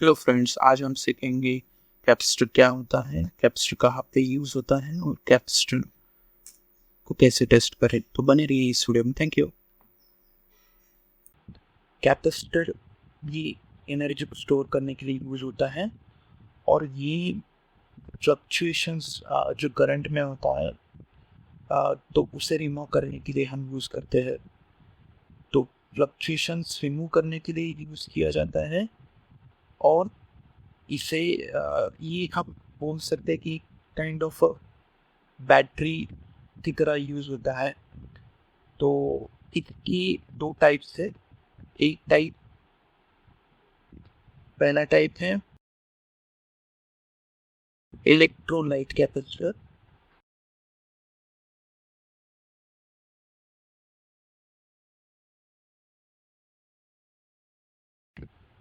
Hello friends, आज हम सीखेंगे कैपेसिटर क्या होता है, कैपेसिटर कहाँ पे यूज़ होता है और कैपेसिटर को कैसे टेस्ट करें। तो बने रहिए इस वीडियो में। Thank you. कैपेसिटर ये एनर्जी को स्टोर करने के लिए यूज होता है और ये फ्लक्चुएशंस जो करंट में होता है तो उसे रिमूव करने के लिए हम यूज़ करते हैं। तो फ्लक्चुएशंस रिमूव करने के लिए यूज़ किया जाता है और इसे ये हम बोल सकते हैं कि काइंड ऑफ बैटरी की तरह यूज होता है। तो इसकी दो टाइप्स है। एक टाइप, पहला टाइप है इलेक्ट्रोलाइट कैपेसिटर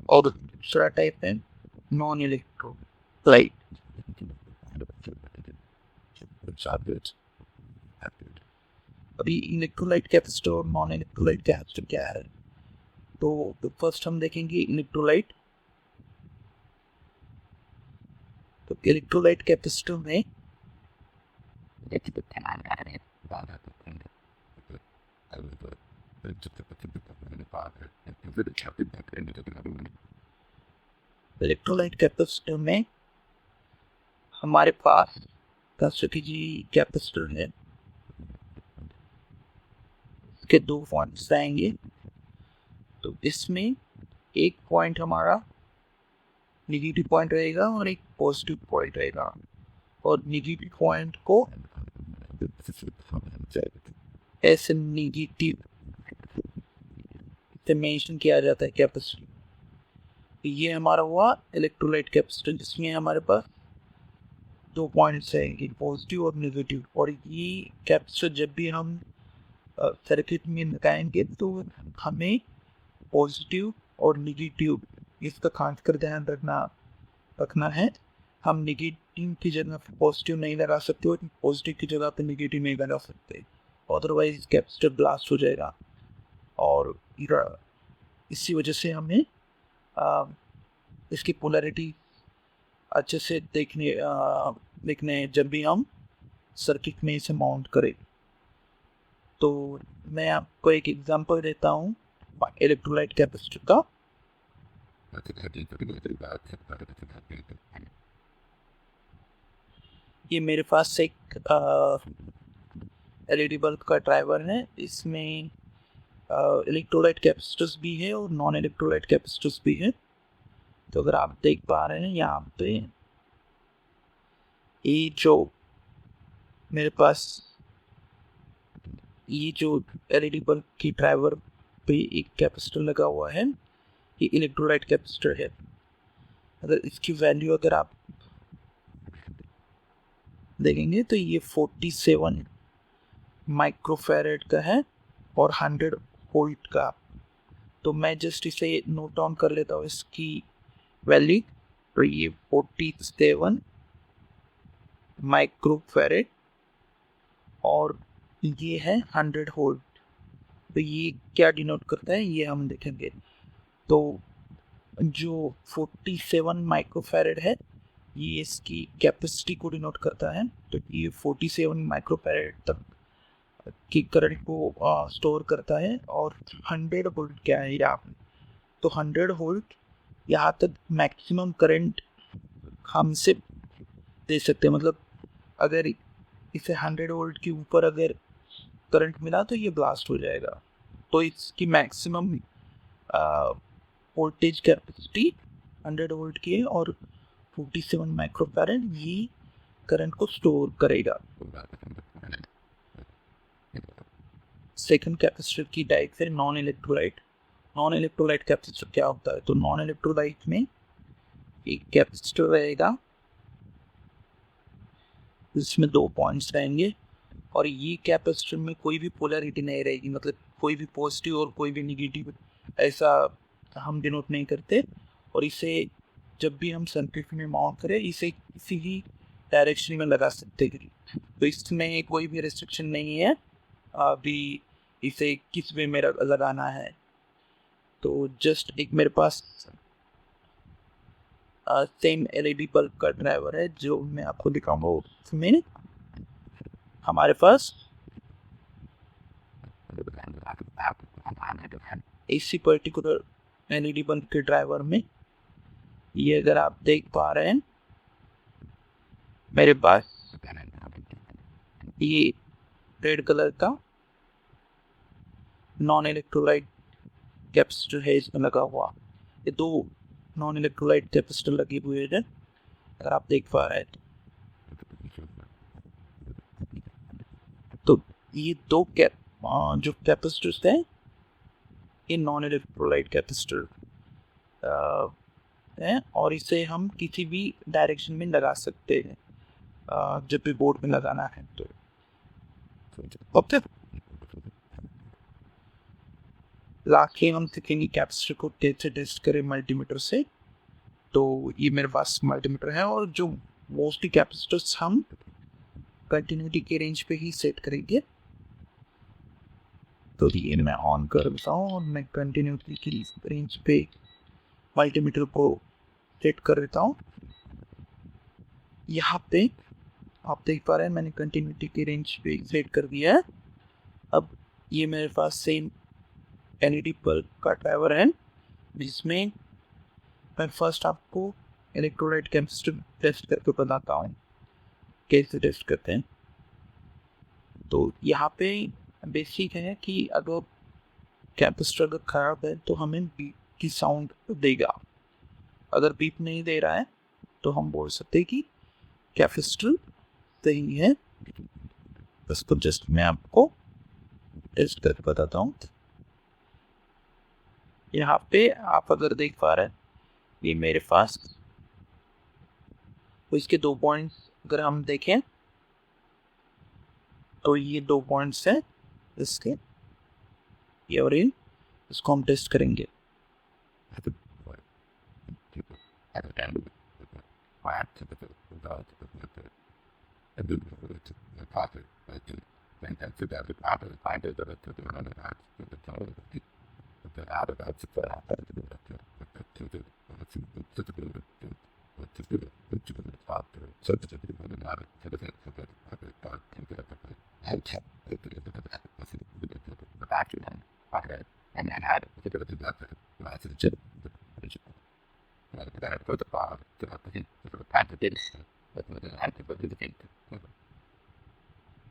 और दूसरा टाइप है नॉन इलेक्ट्रोलाइट। अभी इलेक्ट्रोलाइट कैपेसिटर और नॉन इलेक्ट्रोलाइट कैपेसिटर क्या है, तो फर्स्ट हम देखेंगे इलेक्ट्रोलाइट। तो इलेक्ट्रोलाइट कैपेसिटर में इलेक्ट्रोलाइट कैपेसिटर में हमारे पास कैपेसिटर है, के दो पॉइंट्स आएंगे। तो इसमें एक पॉइंट हमारा निगेटिव पॉइंट रहेगा और एक पॉजिटिव पॉइंट रहेगा और निगेटिव पॉइंट को ऐसे निगेटिव से मेंशन किया जाता है कैपेसिटर। ये हमारा हुआ इलेक्ट्रोलाइट कैपेसिटर जिसमें हमारे पास दो पॉइंट्स हैं, पॉजिटिव और नेगेटिव। और ये कैपेसिटर जब भी हम सर्किट में लगाएंगे तो हमें पॉजिटिव और नेगेटिव इसका खास कर ध्यान रखना है। हम नेगेटिव की जगह पॉजिटिव नहीं लगा सकते और पॉजिटिव की जगह पे नेगेटिव नहीं लगा सकते, अदरवाइज कैपेसिटर ब्लास्ट हो जाएगा। और इसी वजह से हमें इसकी पोलैरिटी अच्छे से देखने जब भी हम सर्किट में इसे माउंट करें। तो मैं आपको एक एग्जांपल देता हूँ इलेक्ट्रोलाइट कैपेसिटर का। ये मेरे पास एक एलईडी बल्ब का ड्राइवर है। इसमें इलेक्ट्रोलाइट कैपेसिटर्स भी है और नॉन इलेक्ट्रोलाइट कैपेसिटर्स भी है। तो अगर आप देख पा रहे हैं यहाँ पे ये जो मेरे पास ये जो एलईडी बल्ब की ड्राइवर पे एक कैपेसिटर लगा हुआ है, ये इलेक्ट्रोलाइट कैपेसिटर है। अगर इसकी वैल्यू अगर आप देखेंगे तो ये 47 माइक्रोफैरेड का है और 100 वोल्ट का। तो मैं जस्ट इसे नोट डाउन कर लेता हूँ इसकी वैल्यू। तो ये 47 माइक्रोफैरेड और ये है 100 वोल्ट। तो ये क्या डिनोट करता है ये हम देखेंगे। तो जो 47 माइक्रोफैरेड है ये इसकी कैपेसिटी को डिनोट करता है। तो ये 47 माइक्रोफैरेड तक की करंट को स्टोर करता है। और 100 वोल्ट क्या है यहाँ पे, तो 100 वोल्ट यहाँ तक मैक्सिमम करंट हमसे दे सकते हैं। मतलब अगर इसे 100 वोल्ट के ऊपर अगर करंट मिला तो ये ब्लास्ट हो जाएगा। तो इसकी मैक्सिमम वोल्टेज कैपेसिटी 100 वोल्ट की है और 47 माइक्रोफैरेड ये करंट को स्टोर करेगा। सेकंड कैपेसिटर की टाइप है non electrolyte. Non electrolyte capacitor क्या होता है, तो नॉन इलेक्ट्रोलाइट में एक कैपेसिटर रहेगा जिसमें दो पॉइंट्स रहेंगे और ये कैपेसिटर में कोई भी पोलैरिटी नहीं रहेगी। मतलब कोई भी पॉजिटिव और कोई भी नेगेटिव ऐसा हम डिनोट नहीं करते। और इसे जब भी हम सर्किट में माउंट करें इसे किसी भी डायरेक्शन में लगा सकते हैं। तो इसमें कोई भी रिस्ट्रिक्शन नहीं है अभी इसे किस वे में लगाना है। तो जस्ट एक मेरे पास सेम एलईडी बल्ब का ड्राइवर है जो मैं आपको दिखाऊंगा उसमें हमारे पास इसी पर्टिकुलर एलईडी बल्ब के ड्राइवर में ये अगर आप देख पा रहे हैं मेरे पास ये रेड कलर का नॉन इलेक्ट्रोलाइट कैपेसिटर है इसमें लगा हुआ। ये दो नॉन इलेक्ट्रोलाइट कैपेसिटर लगे हुए हैं अगर आप देख पा रहे हैं तो ये दो जो कैपेसिटर्स हैं ये नॉन इलेक्ट्रोलाइट कैपेसिटर है और इसे हम किसी भी डायरेक्शन में लगा सकते हैं जब भी बोर्ड में लगाना है तो लाके हम सीखेंगे कैपेसिटर को कैसे टेस्ट करें मल्टीमीटर से। तो ये मेरे पास मल्टीमीटर है और जो मोस्टली कैपेसिटर्स हम कंटिन्यूटी के रेंज पे ही सेट करेंगे। तो ये मैं ऑन कर देता हूँ और मैं कंटिन्यूटी की रेंज पे मल्टीमीटर को सेट कर देता हूँ। यहाँ पे आप देख पा रहे हैं मैंने कंटिन्यूटी की रेंज पे सेट कर दिया है। अब ये मेरे पास सेम एलईडी बल्ब का ड्राइवर है जिसमें मैं फर्स्ट आपको इलेक्ट्रोलाइट कैपेसिटर टेस्ट करके बताता हूँ कैसे टेस्ट करते हैं। तो यहाँ पे बेसिक है कि अगर कैपेसिटर अगर खराब है तो हमें बीप की साउंड देगा। अगर बीप नहीं दे रहा है तो हम बोल सकते हैं कि कैपेसिटर सही है। बस तो जस्ट मैं आपको टेस्ट करके बताता हूँ। यहाँ पे आप अगर देख पा रहे हैं ये मेरे पास तो इसके 2 पॉइंट्स अगर हम देखें तो ये 2 पॉइंट्स हैं इसके ये और ये इसको हम टेस्ट करेंगे।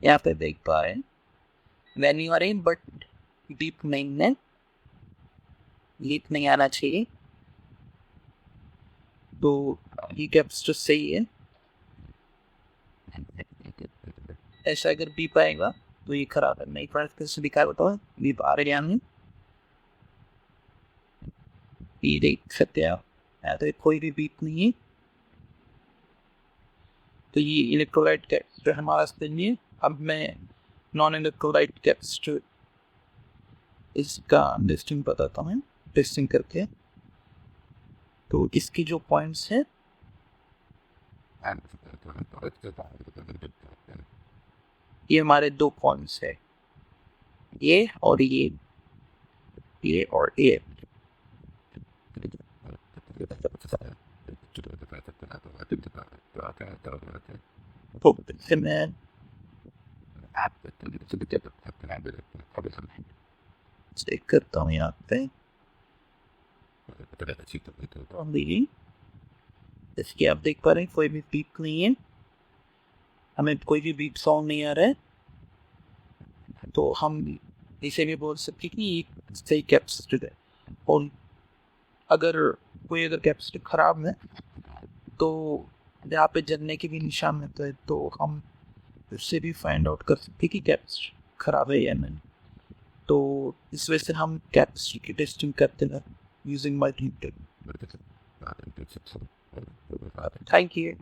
यहाँ पे देख पा रहे हैं when you are in but deep नहीं है लीक नहीं आना चाहिए तो ये कैपेसिटर सही है। ऐसा अगर बीप आएगा तो ये खराब है। नहीं पर कैसे दिखा बताओ बीप आ रहे हैं ये देख सकते हैं आप तो कोई भी बीप नहीं है। तो ये इलेक्ट्रोलाइट कैपेसिटर हमारा सही है। अब मैं नॉन इलेक्ट्रोलाइट कैपेसिटर इसका टेस्टिंग बताता हूँ टेस्टिंग करके। तो इसके जो पॉइंट्स हैं ये हमारे 2 पॉइंट्स है ये और ये और ये। तो मैं चेक करता हूँ यहाँ पे इसके आप देख पा रहे हैं कोई भी बीप नहीं है हमें कोई भी बीप साउंड नहीं आ रहा है। तो हम इसे भी बोल सकते कि ये सही कैपेसिटर है। और अगर कोई कैपेसिटर खराब है तो यहाँ पे जलने के भी निशान रहता है तो हम इससे भी फाइंड आउट कर सकते कि कैपेसिटर खराब है या नहीं। तो इस वजह से हम कैपेसिटर की टेस्टिंग करते हैं यूजिंग मल्टीमीटर। Thank you.